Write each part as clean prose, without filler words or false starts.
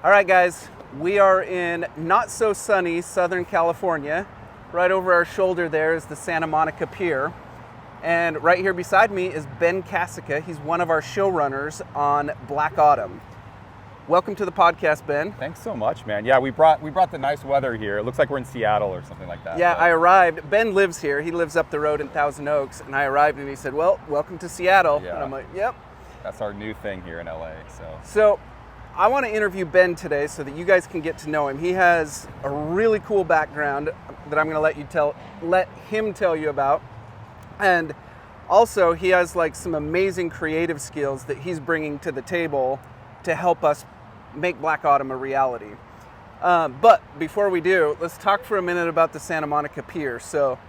All right, guys, we are in not so sunny Southern California. Right over our shoulder there is the Santa Monica Pier. And right here beside me is Ben Kasica. He's one of our showrunners on Black Autumn. Welcome to the podcast, Ben. Thanks so much, man. Yeah, we brought the nice weather here. It looks like we're in Seattle or something like that. Yeah, I arrived. Ben lives here. He lives up the road in Thousand Oaks. And I arrived and he said, well, welcome to Seattle. Yeah. And I'm like, yep. That's our new thing here in LA. So I want to interview Ben today so that you guys can get to know him. He has a really cool background that I'm going to let him tell you about. And also he has like some amazing creative skills that he's bringing to the table to help us make Black Autumn a reality. But before we do, let's talk for a minute about the Santa Monica Pier. So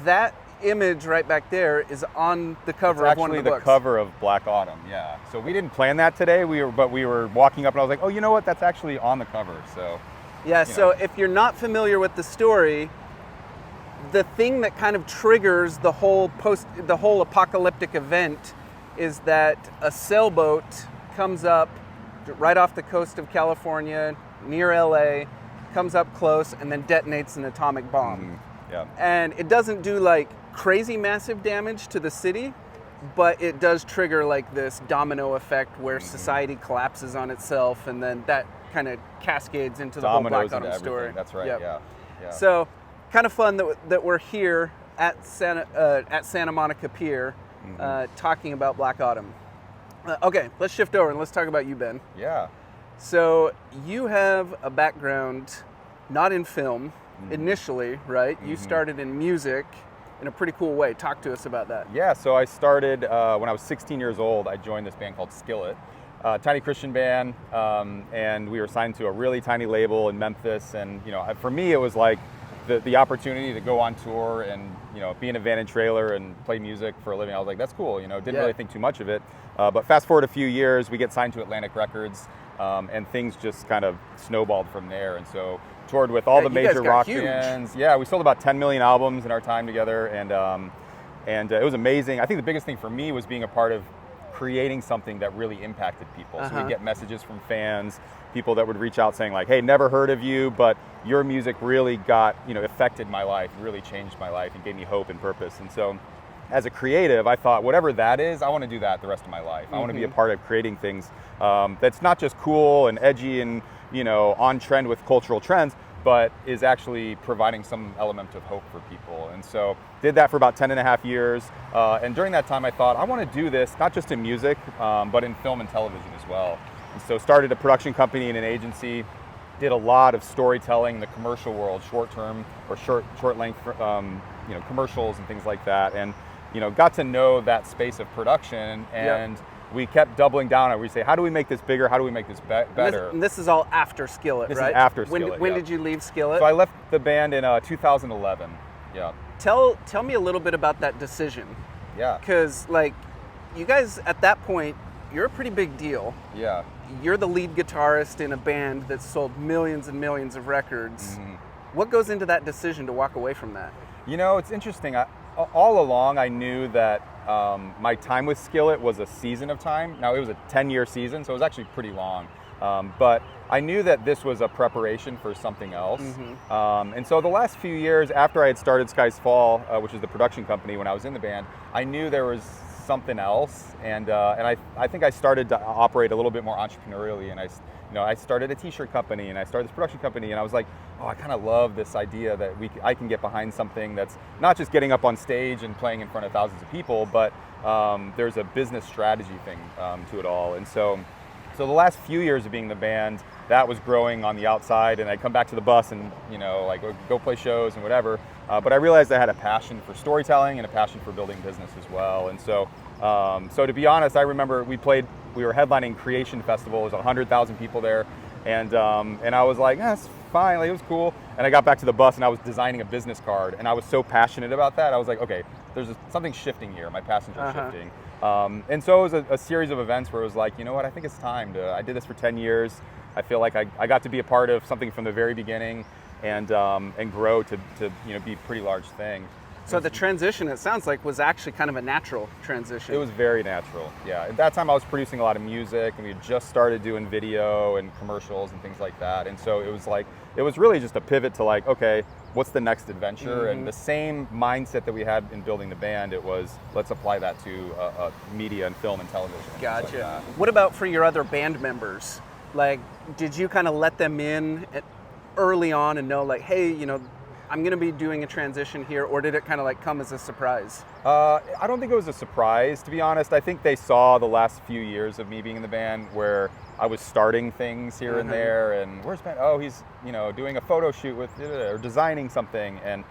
that image right back there is on the cover of one of the books. Actually, the cover of Black Autumn, yeah. So we didn't plan that today, but we were walking up and I was like, oh, you know what? That's actually on the cover. So yeah, so if you're not familiar with the story, the thing that kind of triggers the whole apocalyptic event is that a sailboat comes up right off the coast of California, near LA, comes up close and then detonates an atomic bomb. Mm-hmm. Yeah. And it doesn't do like crazy massive damage to the city, but it does trigger like this domino effect where society collapses on itself, and then that kind of cascades into the whole Black Autumn story. That's right. Yep. Yeah. So kind of fun that we're here at Santa Monica Pier, talking about Black Autumn. Okay, let's shift over and let's talk about you, Ben. Yeah. So you have a background not in film initially, right? You started in music in a pretty cool way. Talk to us about that. Yeah, so I started when I was 16 years old. I joined this band called Skillet, a tiny Christian band, and we were signed to a really tiny label in Memphis. And for me, it was like the opportunity to go on tour and be in a van and trailer and play music for a living. I was like, that's cool. Didn't really think too much of it. But fast forward a few years, we get signed to Atlantic Records, and things just kind of snowballed from there. And so toured with all the major rock bands. Yeah, we sold about 10 million albums in our time together, and it was amazing. I think the biggest thing for me was being a part of creating something that really impacted people. So we'd get messages from fans, people that would reach out saying like, hey, never heard of you, but your music really affected my life, really changed my life and gave me hope and purpose. And so as a creative, I thought whatever that is, I want to do that the rest of my life. I want to be a part of creating things that's not just cool and edgy and on trend with cultural trends, but is actually providing some element of hope for people. And so did that for about 10 and a half years. And during that time, I thought, I want to do this, not just in music, but in film and television as well. And so started a production company and an agency, did a lot of storytelling in the commercial world, short-term or short length, commercials and things like that. And, got to know that space of production, and we kept doubling down on it. We say, how do we make this bigger? How do we make this better? And this is all after Skillet, right? This is after Skillet, When did you leave Skillet? So I left the band in 2011, yeah. Tell me a little bit about that decision. Yeah. Because, you guys, at that point, you're a pretty big deal. Yeah. You're the lead guitarist in a band that's sold millions and millions of records. What goes into that decision to walk away from that? It's interesting. All along, I knew that my time with Skillet was a season of time. Now, it was a 10-year season, so it was actually pretty long. But I knew that this was a preparation for something else. And so the last few years, after I had started Skies Fall, which is the production company when I was in the band, I knew there was something else. And I think I started to operate a little bit more entrepreneurially. And I started a t-shirt company and I started this production company, and I was like, oh, I kind of love this idea that I can get behind something that's not just getting up on stage and playing in front of thousands of people, but there's a business strategy thing to it all. And so the last few years of being the band, that was growing on the outside, and I'd come back to the bus and go play shows and whatever. But I realized I had a passion for storytelling and a passion for building business as well. And so to be honest, I remember we were headlining Creation Festival. There was 100,000 people there, and I was like, it's fine, it was cool. And I got back to the bus and I was designing a business card, and I was so passionate about that. I was like, okay, there's something shifting here. My passions are shifting. And so it was a series of events where it was like, you know what, I think it's time I did this for 10 years. I feel like I got to be a part of something from the very beginning and grow to be a pretty large thing. So the transition, it sounds like, was actually kind of a natural transition. It was very natural, yeah. At that time I was producing a lot of music, and we had just started doing video and commercials and things like that. And so it was really just a pivot to like, okay, what's the next adventure? And the same mindset that we had in building the band, it was, let's apply that to media and film and television. Gotcha. Like what about for your other band members? Like, did you kind of let them in early on and know like, hey, you know, I'm going to be doing a transition here, or did it kind of like come as a surprise? I don't think it was a surprise, to be honest. I think they saw the last few years of me being in the band where I was starting things here and there, and where's Ben? Oh, he's, you know, doing a photo shoot with, or designing something, and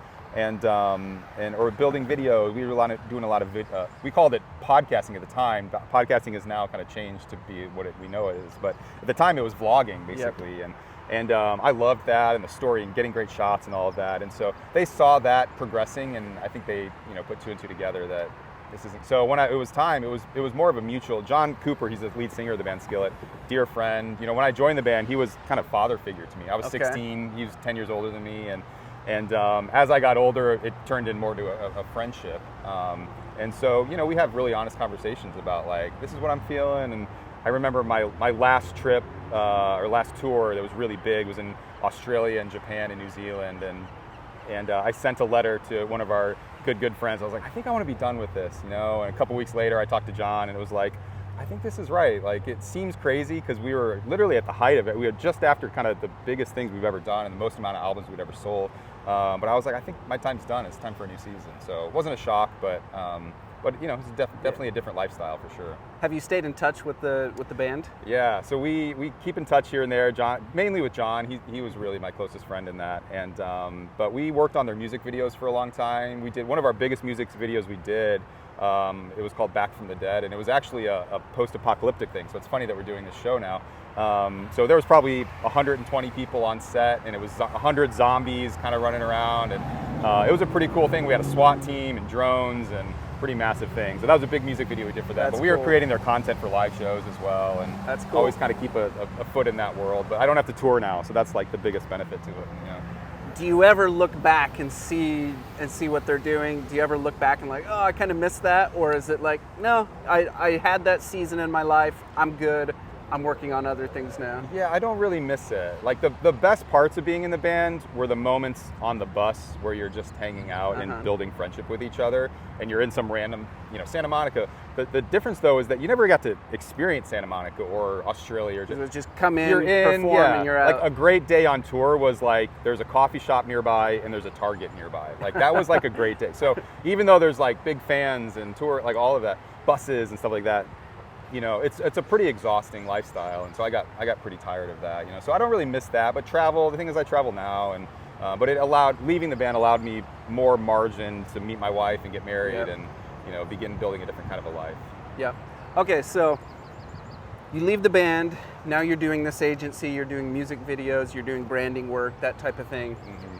or building video. We were doing a lot of we called it podcasting at the time. Podcasting has now kind of changed to be what we know it is, but at the time it was vlogging basically. Yep. And I loved that, and the story, and getting great shots and all of that. And so they saw that progressing, and I think they, you know, put two and two together that this isn't. So when it was time, it was more of a mutual. John Cooper, he's the lead singer of the band Skillet, dear friend. You know, when I joined the band, he was kind of father figure to me. I was 16, he was 10 years older than me, and as I got older, it turned in more to a friendship. And so, you know, we have really honest conversations about like, this is what I'm feeling. And I remember my last trip, or last tour that was really big was in Australia and Japan and New Zealand, and I sent a letter to one of our good friends. I was like, I think I want to be done with this, you know. And a couple weeks later, I talked to John, and it was like, I think this is right. Like, it seems crazy because we were literally at the height of it. We were just after kind of the biggest things we've ever done and the most amount of albums we'd ever sold. But I was like, I think my time's done. It's time for a new season. So it wasn't a shock, but you know, it's definitely a different lifestyle for sure. Have you stayed in touch with the band? Yeah, so we keep in touch here and there. John, mainly with John. He was really my closest friend in that. And but we worked on their music videos for a long time. We did one of our biggest music videos we did. It was called Back from the Dead, and it was actually a post-apocalyptic thing. So it's funny that we're doing this show now. So there was probably 120 people on set, and it was 100 zombies kind of running around, and it was a pretty cool thing. We had a SWAT team and drones and pretty massive thing. So that was a big music video we did for that. But we were creating their content for live shows as well, and that's cool. Always kind of keep a foot in that world. But I don't have to tour now, so that's like the biggest benefit to it. You know? Do you ever look back and see what they're doing? Do you ever look back and like, oh, I kind of missed that? Or is it like, no, I had that season in my life, I'm good, I'm working on other things now? Yeah, I don't really miss it. Like the best parts of being in the band were the moments on the bus where you're just hanging out and building friendship with each other, and you're in some random, you know, Santa Monica. The difference though is that you never got to experience Santa Monica or Australia, or just come in, perform, and you're out. Like a great day on tour was like there's a coffee shop nearby and there's a Target nearby. Like that was like a great day. So even though there's like big fans and tour, like all of that, buses and stuff like that, you know, it's a pretty exhausting lifestyle, and so I got pretty tired of that, you know. So I don't really miss that, but the thing is I travel now, and but leaving the band allowed me more margin to meet my wife and get married and, you know, begin building a different kind of a life. Yeah. Okay, so you leave the band, now you're doing this agency, you're doing music videos, you're doing branding work, that type of thing.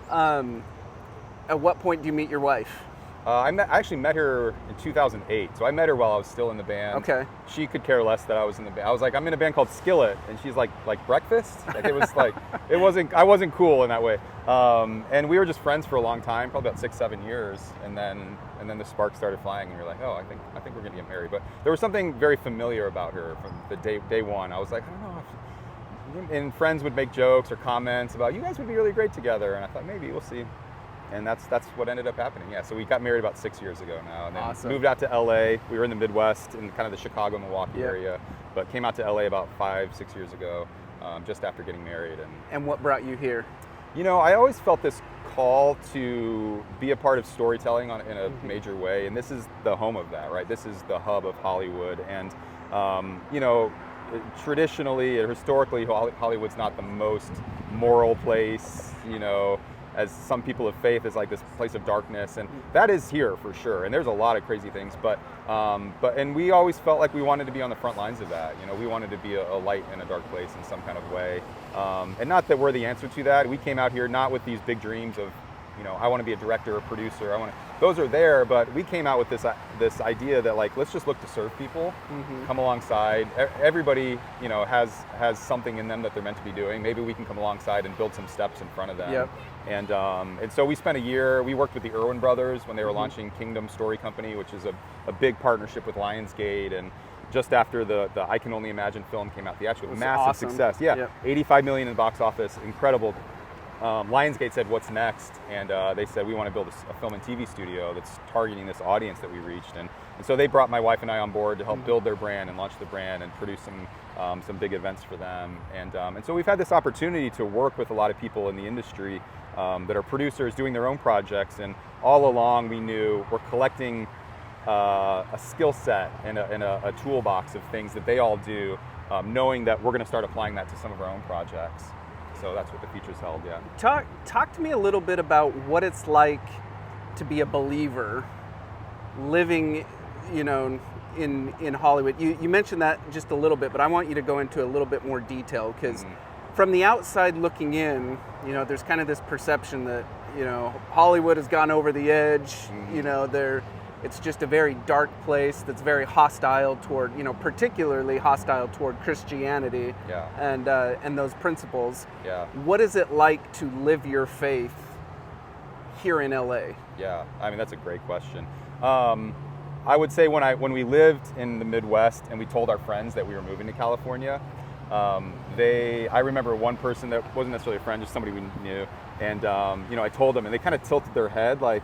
At what point do you meet your wife? I actually met her in 2008, so I met her while I was still in the band. Okay. She could care less that I was in the band. I was like, I'm in a band called Skillet, and she's like breakfast? Like it was like, I wasn't cool in that way. And we were just friends for a long time, probably about 6-7 years, and then the spark started flying, and you're like, oh, I think we're gonna get married. But there was something very familiar about her from the day one. I was like, I don't know. And friends would make jokes or comments about, you guys would be really great together, and I thought maybe we'll see. And that's what ended up happening. Yeah, so we got married about 6 years ago now, and then moved out to LA. We were in the Midwest, in kind of the Chicago, Milwaukee area, but came out to LA about 5-6 years ago, just after getting married. And what brought you here? You know, I always felt this call to be a part of storytelling in a major way, and this is the home of that, right? This is the hub of Hollywood, and you know, traditionally or historically, Hollywood's not the most moral place, you know, as some people of faith is like this place of darkness, and that is here for sure. And there's a lot of crazy things, but we always felt like we wanted to be on the front lines of that. You know, we wanted to be a light in a dark place in some kind of way. And not that we're the answer to that. We came out here not with these big dreams of, you know, I want to be a director or producer. those are there, but we came out with this idea that like, let's just look to serve people, come alongside. Everybody, you know, has something in them that they're meant to be doing. Maybe we can come alongside and build some steps in front of them. Yep. And so we spent a year, we worked with the Irwin brothers when they were launching Kingdom Story Company, which is a big partnership with Lionsgate. And just after the I Can Only Imagine film came out, the actual massive awesome. success. Yeah, Yep. 85 million in the box office, incredible. Lionsgate said, what's next? And they said, we want to build a film and TV studio that's targeting this audience that we reached. And so they brought my wife and I on board to help build their brand and launch the brand and produce some big events for them. And so we've had this opportunity to work with a lot of people in the industry that are producers doing their own projects. And all along we knew we're collecting a skill set and a toolbox of things that they all do, knowing that we're going to start applying that to some of our own projects. So that's what the feature's held, yeah. Talk to me a little bit about what it's like to be a believer living, you know, in Hollywood. You mentioned that just a little bit, but I want you to go into a little bit more detail, because from the outside looking in, you know, there's kind of this perception that, you know, Hollywood has gone over the edge, you know, it's just a very dark place that's very hostile toward, you know, particularly hostile toward Christianity and those principles. Yeah. What is it like to live your faith here in LA? Yeah, I mean, that's a great question. I would say when we lived in the Midwest and we told our friends that we were moving to California, I remember one person that wasn't necessarily a friend, just somebody we knew, and you know, I told them, and they kind of tilted their head like,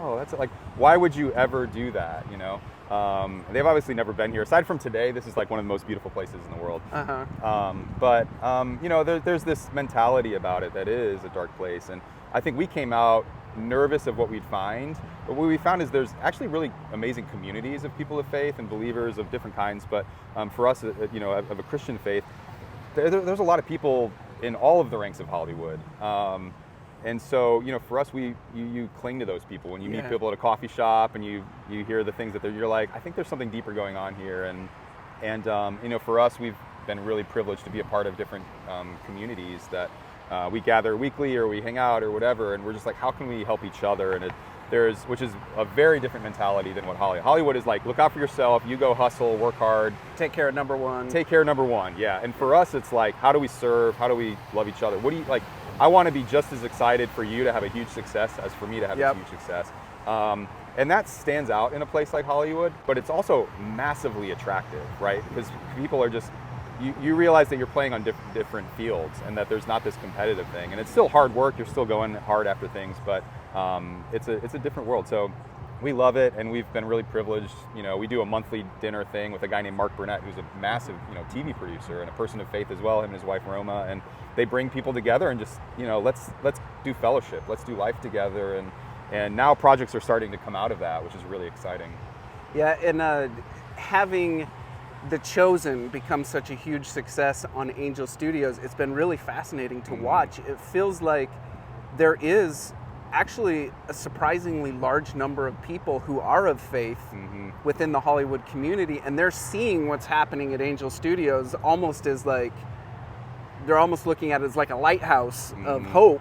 oh, that's like, why would you ever do that, you know? They've obviously never been here. Aside from today, this is like one of the most beautiful places in the world. But you know, there's this mentality about it that is a dark place, and I think we came out nervous of what we'd find, but what we found is there's actually really amazing communities of people of faith and believers of different kinds. But for us, you know, of a Christian faith, there's a lot of people in all of the ranks of Hollywood. And so, you know, for us, you cling to those people. When you meet people at a coffee shop and you hear the things that you're like, I think there's something deeper going on here. And you know, for us, we've been really privileged to be a part of different communities that we gather weekly or we hang out or whatever. And we're just like, how can we help each other? And which is a very different mentality than what Hollywood is like. Look out for yourself. You go hustle, work hard. Take care of number one. Take care of number one, yeah. And for us, it's like, how do we serve? How do we love each other? What do you like? I want to be just as excited for you to have a huge success as for me to have a huge success. And that stands out in a place like Hollywood, but it's also massively attractive, right? Because people are just, you realize that you're playing on different fields and that there's not this competitive thing. And it's still hard work, you're still going hard after things, but it's a different world. So we love it, and we've been really privileged. You know, we do a monthly dinner thing with a guy named Mark Burnett, who's a massive, you know, TV producer and a person of faith as well, him and his wife Roma, and they bring people together and just, you know, let's do fellowship, let's do life together, and now projects are starting to come out of that, which is really exciting. Yeah, and having The Chosen become such a huge success on Angel Studios, it's been really fascinating to watch. It feels like there is actually a surprisingly large number of people who are of faith within the Hollywood community, and they're seeing what's happening at Angel Studios almost as like, they're almost looking at it as like a lighthouse of hope.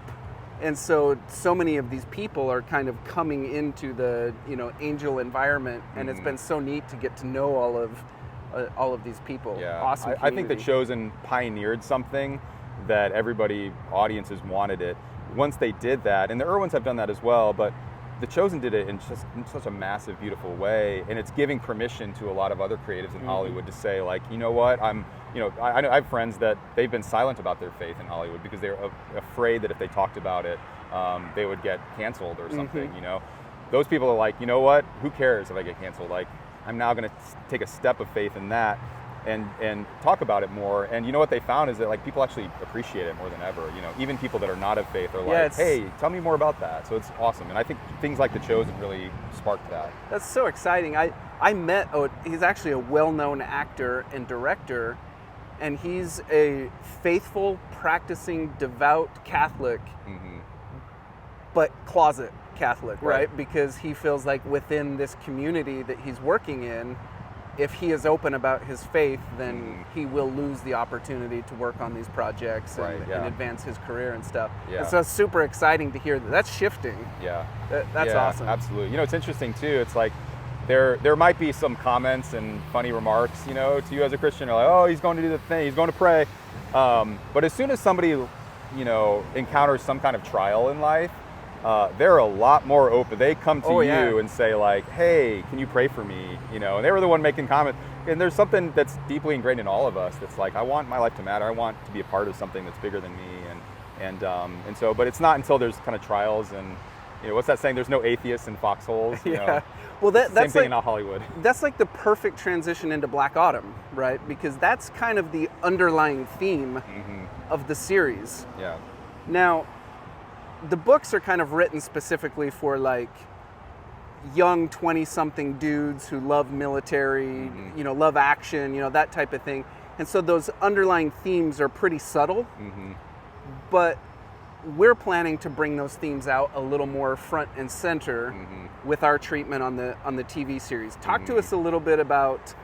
And so many of these people are kind of coming into the, you know, Angel environment, and it's been so neat to get to know all of these people. Yeah, awesome I think The Chosen pioneered something that audiences wanted it. Once they did that, and the Irwins have done that as well, but The Chosen did it in such a massive, beautiful way, and it's giving permission to a lot of other creatives in Hollywood to say, like, you know what, I have friends that they've been silent about their faith in Hollywood because they're afraid that if they talked about it, they would get canceled or something. You know, those people are like, you know what, who cares if I get canceled? Like, I'm now going to take a step of faith in that and talk about it more. And you know what they found is that, like, people actually appreciate it more than ever. You know, even people that are not of faith are like, hey, tell me more about that. So it's awesome. And I think things like The Chosen really sparked that. That's so exciting. I met, he's actually a well-known actor and director, and he's a faithful, practicing, devout Catholic, but closet Catholic, right? Because he feels like within this community that he's working in, if he is open about his faith, then he will lose the opportunity to work on these projects and advance his career and stuff. Yeah. And so it's super exciting to hear that. That's shifting. Yeah. That's awesome. Absolutely. You know, it's interesting too. It's like there might be some comments and funny remarks, you know, to you as a Christian, like, oh, he's going to do the thing, he's going to pray. But as soon as somebody, you know, encounters some kind of trial in life, they're a lot more open. They come to you and say like, hey, can you pray for me? You know, and they were the one making comments. And there's something that's deeply ingrained in all of us that's like, I want my life to matter. I want to be a part of something that's bigger than me. And so, but it's not until there's kind of trials and, you know, what's that saying? There's no atheists in foxholes. You know? Well, that's same thing like, in Hollywood. That's like the perfect transition into Black Autumn, right? Because that's kind of the underlying theme of the series. Yeah. Now, the books are kind of written specifically for like young 20-something dudes who love military, you know, love action, you know, that type of thing. And so those underlying themes are pretty subtle, but we're planning to bring those themes out a little more front and center with our treatment on the TV series. Talk to us a little bit about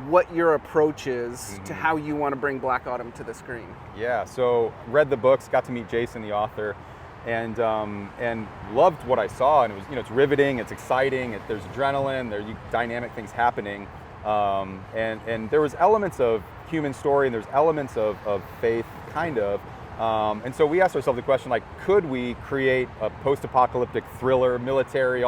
what your approach is to how you want to bring Black Autumn to the screen. Yeah, so read the books, got to meet Jason, the author, and loved what I saw. And it was, you know, it's riveting, it's exciting, there's adrenaline, there's dynamic things happening, and there was elements of human story and there's elements of faith, kind of. And so we asked ourselves the question, like, could we create a post-apocalyptic thriller, military,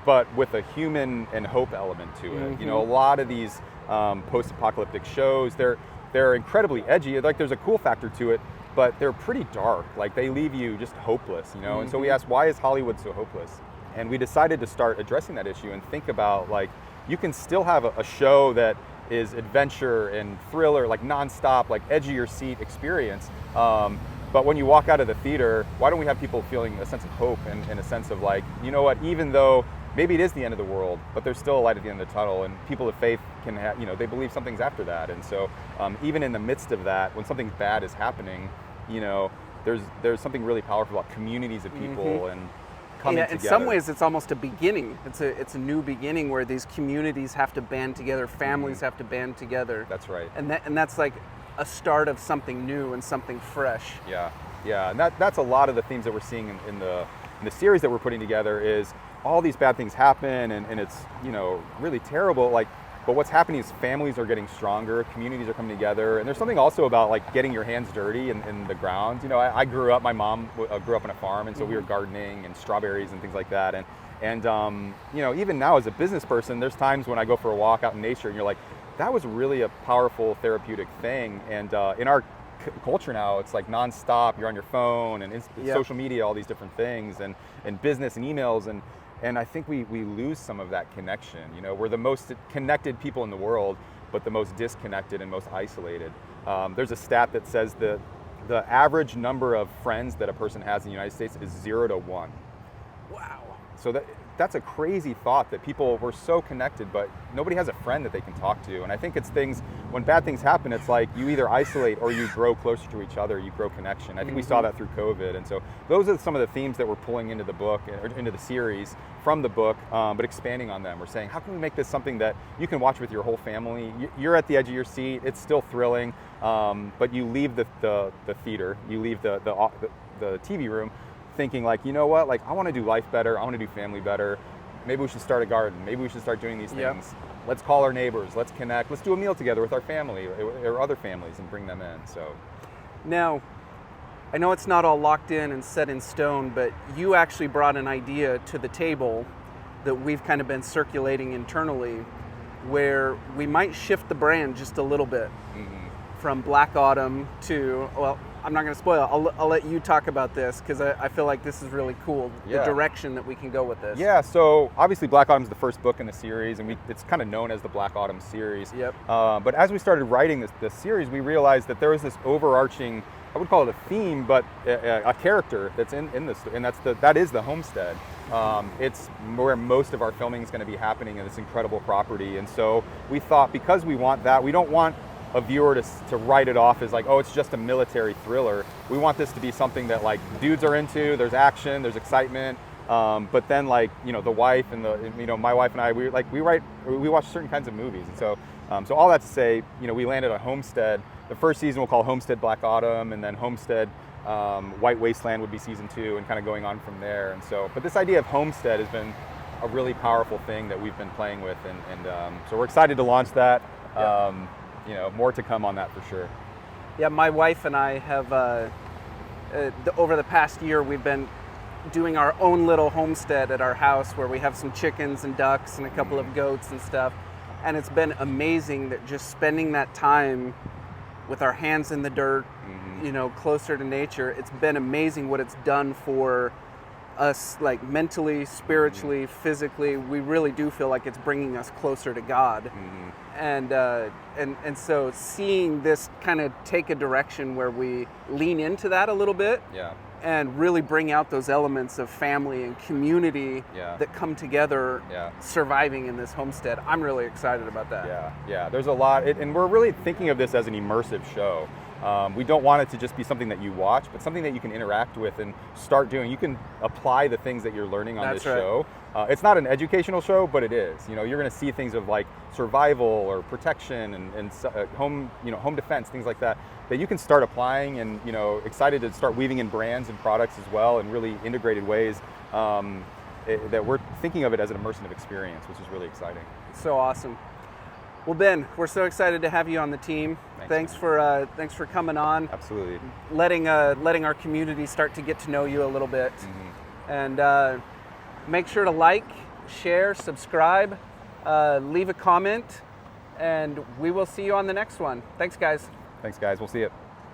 but with a human and hope element to it? You know, a lot of these post-apocalyptic shows, they're incredibly edgy. Like, there's a cool factor to it, but they're pretty dark. Like, they leave you just hopeless, you know? And so we asked, why is Hollywood so hopeless? And we decided to start addressing that issue and think about, like, you can still have a show that is adventure and thriller, like nonstop, like edge of your seat experience. But when you walk out of the theater, why don't we have people feeling a sense of hope and a sense of like, you know what, even though maybe it is the end of the world, but there's still a light at the end of the tunnel, and people of faith can have, you know, they believe something's after that. And so even in the midst of that, when something bad is happening, you know, there's something really powerful about communities of people and coming together. In some ways, it's almost a beginning. It's a new beginning where these communities have to band together, families have to band together. That's right. And that's like a start of something new and something fresh. Yeah, and that's a lot of the themes that we're seeing in the series that we're putting together. Is all these bad things happen and it's, you know, really terrible. Like, but what's happening is families are getting stronger, communities are coming together, and there's something also about like getting your hands dirty in the ground. You know, I grew up, my mom grew up on a farm, and so we were gardening and strawberries and things like that. And you know, even now as a business person, there's times when I go for a walk out in nature and you're like, that was really a powerful therapeutic thing. And in our culture now, it's like nonstop, you're on your phone and social media, all these different things, and business and emails, and I think we lose some of that connection. You know, we're the most connected people in the world, but the most disconnected and most isolated. There's a stat that says the average number of friends that a person has in the United States is 0 to 1. Wow. So that's a crazy thought, that we're so connected, but nobody has a friend that they can talk to. And I think it's things, when bad things happen, it's like you either isolate or you grow closer to each other, you grow connection. I think we saw that through COVID. And so those are some of the themes that we're pulling into the book, or into the series from the book, but expanding on them. We're saying, how can we make this something that you can watch with your whole family? You're at the edge of your seat, it's still thrilling, but you leave the theater, you leave the TV room thinking like, you know what, like I want to do life better, I want to do family better, maybe we should start a garden, maybe we should start doing these things. Let's call our neighbors, let's connect, let's do a meal together with our family or other families and bring them in. So now, I know it's not all locked in and set in stone, but you actually brought an idea to the table that we've kind of been circulating internally, where we might shift the brand just a little bit from Black Autumn to, well, I'm not going to spoil. I'll let you talk about this because I feel like this is really cool, the direction that we can go with this. Yeah, so obviously Black Autumn is the first book in the series, and it's kind of known as the Black Autumn series. Yep. But as we started writing this series, we realized that there was this overarching, I would call it a theme, but a character that's in this, and that is the homestead. It's where most of our filming is going to be happening in this incredible property, and so we thought, because we want that, we don't want a viewer to write it off as like, oh, it's just a military thriller. We want this to be something that like dudes are into. There's action, there's excitement, But then like, the wife and my wife and I, we watch certain kinds of movies. And so, so all that to say, we landed on Homestead. The first season we'll call Homestead Black Autumn, and then Homestead White Wasteland would be season 2, and kind of going on from there. And so, but this idea of Homestead has been a really powerful thing that we've been playing with, and so we're excited to launch that. More to come on that for sure. Yeah, my wife and I have, over the past year, we've been doing our own little homestead at our house where we have some chickens and ducks and a couple of goats and stuff. And it's been amazing that just spending that time with our hands in the dirt, closer to nature, it's been amazing what it's done for us, like mentally, spiritually, physically. We really do feel like it's bringing us closer to God. And so seeing this kind of take a direction where we lean into that a little bit, and really bring out those elements of family and community that come together surviving in this homestead. I'm really excited about that. Yeah, there's a lot, and we're really thinking of this as an immersive show. We don't want it to just be something that you watch, but something that you can interact with and start doing. You can apply the things that you're learning on this show. It's not an educational show, but it is. You're going to see things of like survival or protection and home defense, things like that you can start applying, and excited to start weaving in brands and products as well in really integrated ways. That we're thinking of it as an immersive experience, which is really exciting. So awesome. Well, Ben, we're so excited to have you on the team. Thanks for coming on. Absolutely. Letting our community start to get to know you a little bit. And make sure to like, share, subscribe, leave a comment, and we will see you on the next one. Thanks, guys. Thanks, guys. We'll see you.